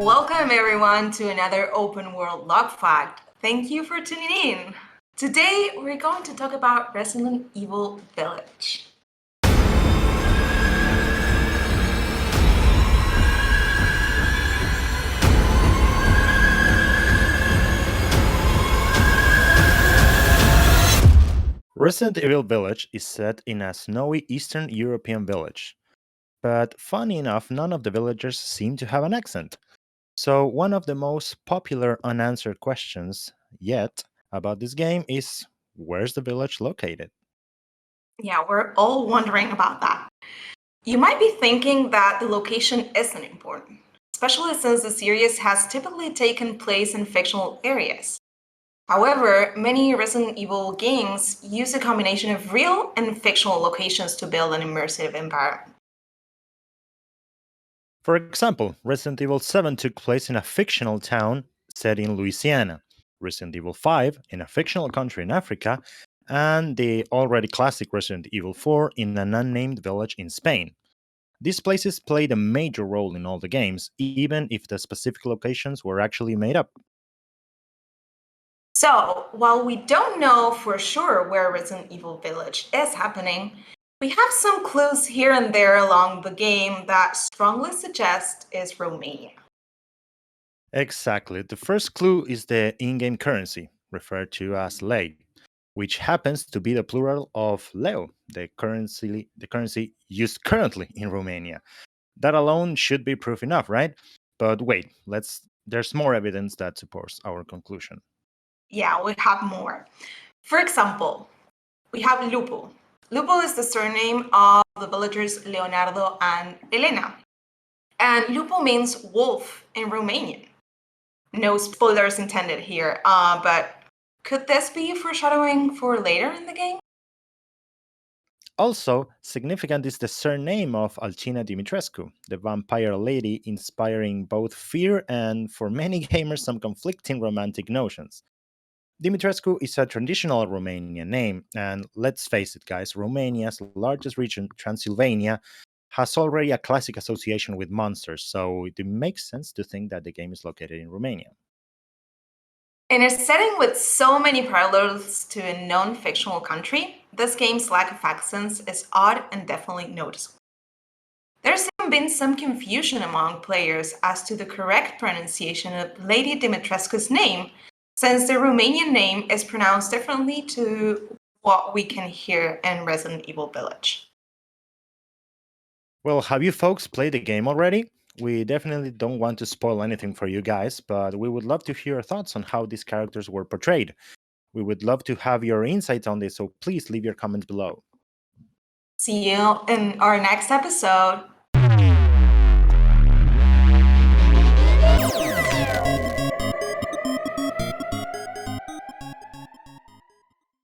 Welcome everyone to another open world LocFact. Thank you for tuning in. Today we're going to talk about Resident Evil Village. Resident Evil Village is set in a snowy Eastern European village. But funny enough, none of the villagers seem to have an accent. So, one of the most popular unanswered questions yet about this game is where's the village located? Yeah, we're all wondering about that. You might be thinking that the location isn't important, especially since the series has typically taken place in fictional areas. However, many Resident Evil games use a combination of real and fictional locations to build an immersive environment. For example, Resident Evil 7 took place in a fictional town set in Louisiana, Resident Evil 5 in a fictional country in Africa, and the already classic Resident Evil 4 in an unnamed village in Spain. These places played a major role in all the games, even if the specific locations were actually made up. So, while we don't know for sure where Resident Evil Village is happening, we have some clues here and there along the game that strongly suggest it's Romania. Exactly. The first clue is the in game currency, referred to as lei, which happens to be the plural of leu, the currency used currently in Romania. That alone should be proof enough, right? But wait, there's more evidence that supports our conclusion. Yeah, we have more. For example, we have Lupo. Lupo is the surname of the villagers Leonardo and Elena. And Lupo means wolf in Romanian. No spoilers intended here, but could this be foreshadowing for later in the game? Also, significant is the surname of Alcina Dimitrescu, the vampire lady inspiring both fear and, for many gamers, some conflicting romantic notions. Dimitrescu is a traditional Romanian name, and let's face it, guys, Romania's largest region, Transylvania, has already a classic association with monsters, so it makes sense to think that the game is located in Romania. In a setting with so many parallels to a known fictional country, this game's lack of accents is odd and definitely noticeable. There's even been some confusion among players as to the correct pronunciation of Lady Dimitrescu's name, since the Romanian name is pronounced differently to what we can hear in Resident Evil Village. Well, have you folks played the game already? We definitely don't want to spoil anything for you guys, but we would love to hear your thoughts on how these characters were portrayed. We would love to have your insights on this, so please leave your comments below. See you in our next episode.